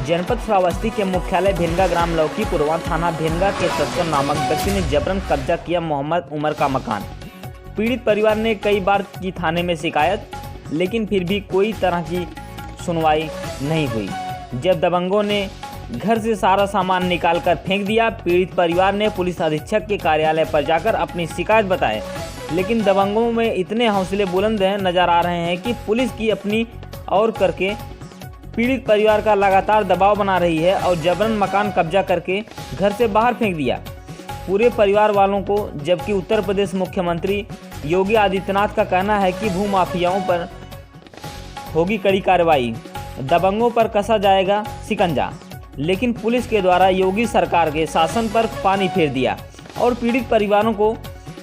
जनपद श्रावस्ती के मुख्यालय भिनगा ग्राम लौकीपुरवा थाना भिनगा के तस्कर नामक व्यक्ति ने जबरन कब्जा किया मोहम्मद उमर का मकान। पीड़ित परिवार ने कई बार की थाने में शिकायत, लेकिन फिर भी कोई तरह की सुनवाई नहीं हुई। जब दबंगों ने घर से सारा सामान निकालकर फेंक दिया, पीड़ित परिवार ने पुलिस अधीक्षक के कार्यालय पर जाकर अपनी शिकायत बताई, लेकिन दबंगों में इतने हौसले बुलंद नजर आ रहे हैं कि पुलिस की अपनी और करके पीड़ित परिवार का लगातार दबाव बना रही है और जबरन मकान कब्जा करके घर से बाहर फेंक दिया पूरे परिवार वालों को। जबकि उत्तर प्रदेश मुख्यमंत्री योगी आदित्यनाथ का कहना है कि भूमाफियाओं पर होगी कड़ी कार्रवाई, दबंगों पर कसा जाएगा शिकंजा, लेकिन पुलिस के द्वारा योगी सरकार के शासन पर पानी फेर दिया और पीड़ित परिवारों को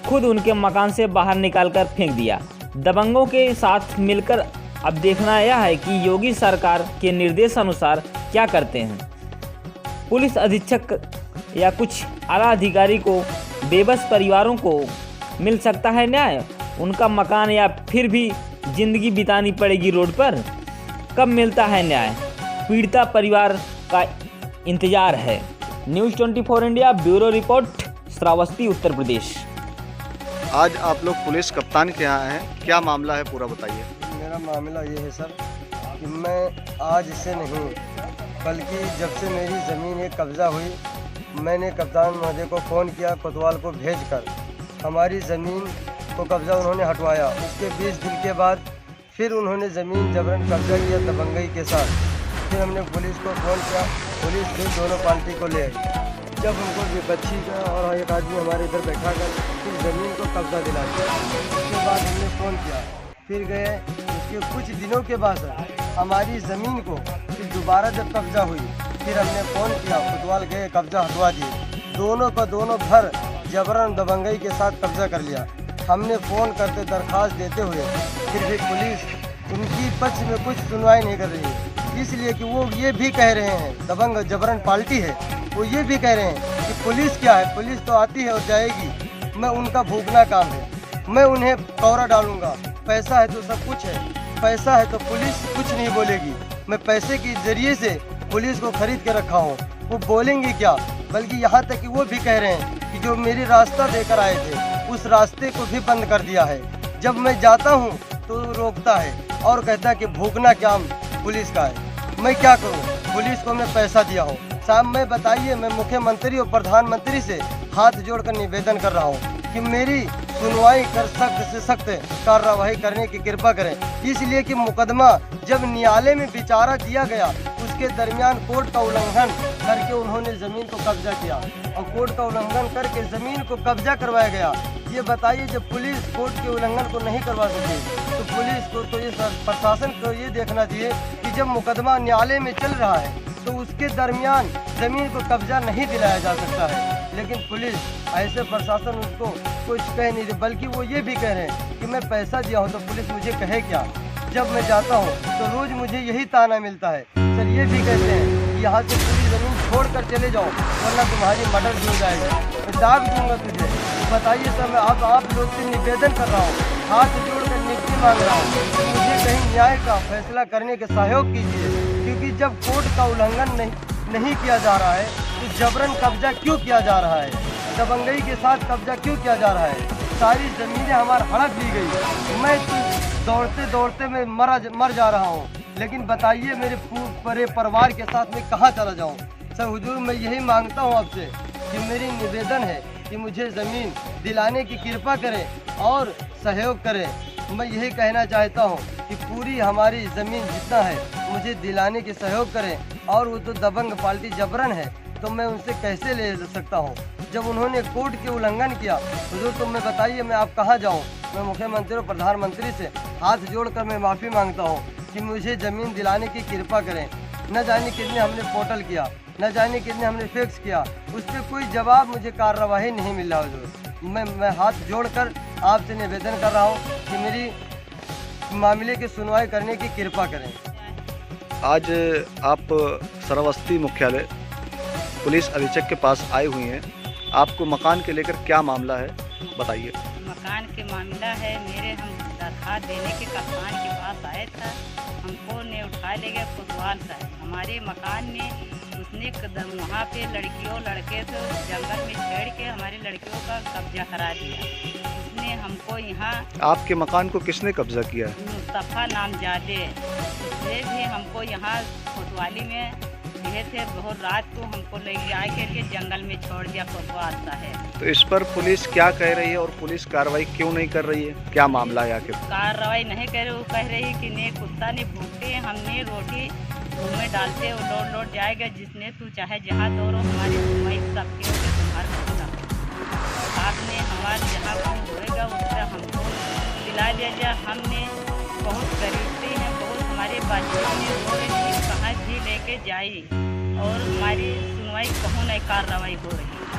खुद उनके मकान से बाहर निकालकर फेंक दिया। दबंगों के साथ मिलकर अब देखना यह है कि योगी सरकार के निर्देश अनुसार क्या करते हैं। पुलिस अधीक्षक या कुछ आला अधिकारी को बेबस परिवारों को मिल सकता है न्याय, उनका मकान या फिर भी जिंदगी बितानी पड़ेगी रोड पर। कब मिलता है न्याय, पीड़िता परिवार का इंतजार है। News 24 India bureau report, Shravasti Uttar Pradesh. आज आप लोग पुलिस कप्तान के यहाँ हैं, क्या मामला है पूरा बताइए। मेरा मामला ये है सर कि मैं आज से नहीं बल्कि जब से मेरी ज़मीन ये कब्ज़ा हुई, मैंने कप्तान महोदय को फ़ोन किया, कोतवाल को भेजकर हमारी ज़मीन को कब्ज़ा उन्होंने हटवाया। उसके 20 दिन के बाद फिर उन्होंने ज़मीन जबरन कब्ज़ा किया दबंगई के साथ। फिर हमने पुलिस को फ़ोन किया, पुलिस फिर दोनों पार्टी को ले आई। जब उनको विपक्षी का और एक आदमी हमारे इधर बैठा कर फिर ज़मीन को कब्ज़ा दिला दिया। उसके बाद हमने फ़ोन किया, फिर गए। उसके कुछ दिनों के बाद हमारी ज़मीन को फिर दोबारा जब कब्ज़ा हुई, फिर हमने फ़ोन किया, कोतवाल गए, कब्ज़ा हटवा दिए। दोनों का दोनों घर जबरन दबंगई के साथ कब्ज़ा कर लिया। हमने फ़ोन करते दरख्वास्त देते हुए फिर भी पुलिस उनकी पक्ष में कुछ सुनवाई नहीं कर रही है, इसलिए कि वो ये भी कह रहे हैं, दबंग जबरन पार्टी है, वो ये भी कह रहे हैं कि पुलिस क्या है, पुलिस तो आती है और जाएगी, मैं उनका भूखना काम है, मैं उन्हें कौरा डालूंगा, पैसा है तो सब कुछ है, पैसा है तो पुलिस कुछ नहीं बोलेगी। मैं पैसे के जरिए से पुलिस को खरीद के रखा हूँ, वो बोलेंगे क्या। बल्कि यहाँ तक कि वो भी कह रहे हैं कि जो मेरी रास्ता देकर आए थे उस रास्ते को भी बंद कर दिया है। जब मैं जाता हूँ तो रोकता है और कहता है कि भूखना काम पुलिस का है। मैं क्या करूँ, पुलिस को मैं पैसा दिया हूँ। साहब मैं बताइए, मैं मुख्यमंत्री और प्रधानमंत्री से हाथ जोड़कर निवेदन कर रहा हूँ कि मेरी सुनवाई कर सख्त से सख्त कार्रवाई करने की कृपा करें। इसलिए कि मुकदमा जब न्यायालय में विचारा दिया गया, उसके दरमियान कोर्ट का उल्लंघन करके उन्होंने ज़मीन को कब्जा किया और कोर्ट का उल्लंघन करके ज़मीन को कब्जा करवाया गया। ये बताइए, जब पुलिस कोर्ट के उल्लंघन को नहीं करवा सके तो पुलिस को तो ये प्रशासन को ये देखना चाहिए कि जब मुकदमा न्यायालय में चल रहा है तो उसके दरमियान ज़मीन को कब्जा नहीं दिलाया जा सकता है। लेकिन पुलिस ऐसे प्रशासन उसको कुछ कह नहीं रही, बल्कि वो ये भी कह रहे हैं कि मैं पैसा दिया हूँ तो पुलिस मुझे कहे क्या। जब मैं जाता हूँ तो रोज़ मुझे यही ताना मिलता है। सर ये भी कहते हैं कि यहाँ से पूरी ज़मीन छोड़कर चले जाओ वरना तुम्हारी मर्डर हो जाएगा, मैं दाग दूंगा तुझे। तो बताइए सर, मैं आप लोग से निवेदन कर रहा हूँ, हाथ जोड़कर नियुक्ति मांग रहा हूँ, मुझे कहीं न्याय का फैसला करने के सहयोग कीजिए। क्योंकि जब कोर्ट का उल्लंघन नहीं किया जा रहा है तो जबरन कब्जा क्यों किया जा रहा है, दबंगई के साथ कब्जा क्यों किया जा रहा है। सारी ज़मीनें हमारी हड़प ली गई, मैं दौड़ते दौड़ते मैं मर जा रहा हूँ। लेकिन बताइए मेरे पूरे परिवार के साथ मैं कहाँ चला जाऊँ। सर हुजूर, मैं यही मांगता हूँ आपसे कि मेरी निवेदन है कि मुझे ज़मीन दिलाने की कृपा करें और सहयोग करें। मैं यही कहना चाहता हूँ कि पूरी हमारी ज़मीन जितना है मुझे दिलाने की सहयोग करें। और वो तो दबंग पार्टी जबरन है तो मैं उनसे कैसे ले सकता हूँ। जब उन्होंने कोर्ट के उल्लंघन किया हुजूर, तो मैं बताइए मैं आप कहाँ जाऊँ। मैं मुख्यमंत्री और प्रधानमंत्री से हाथ जोड़कर मैं माफ़ी मांगता हूँ कि मुझे ज़मीन दिलाने की कृपा करें। न जाने कितने हमने पोर्टल किया, न जाने कितने हमने फैक्स किया, उस पर कोई जवाब मुझे कार्रवाई नहीं मिल रहा हुजूर। मैं हाथ जोड़कर आपसे निवेदन कर रहा हूँ कि मेरी मामले की सुनवाई करने की कृपा करें। आज आप श्रावस्ती मुख्यालय पुलिस अधीक्षक के पास आई हुई हैं, आपको मकान के लेकर क्या मामला है बताइए। मकान के मामला है, मेरे हम दरख्वास्त देने के कप्तान के पास आए था हमको ने उठा ले गया कोतवाल साहब हमारे मकान में। उसने वहाँ पे लड़कियों लड़के से जंगल में छेड़ के हमारी लड़कियों का कब्जा करा दिया। उसने हमको यहाँ आपके मकान को किसने कब्जा किया है? मुस्तफ़ा नामजादे उसने भी हमको यहाँ कोतवाली में दिए थे। बहुत रात को हमको ले के जंगल में छोड़ दिया कोतवाल साहब। तो इस पर पुलिस क्या कह रही है और पुलिस कार्रवाई क्यों नहीं कर रही है? क्या मामला है आखिर? कार्रवाई नहीं कर रहे, वो कह रही कि ने कुत्ता ने भूखे हमने रोटी मुँह में डालते वो लौट जाएगा। जिसने तू चाहे जहाँ दौड़ो हमारी सुनवाई सबकी तुम्हारा होगा। आपने हमारे जहाँ कुछ होएगा उससे हमको दिला दिया जाए। हमने बहुत गरीबी है, बहुत हमारे बच्चों ने रो रही थी कहाँ भी लेके जाई और हमारी सुनवाई कहूँ नहीं कार्रवाई हो रही।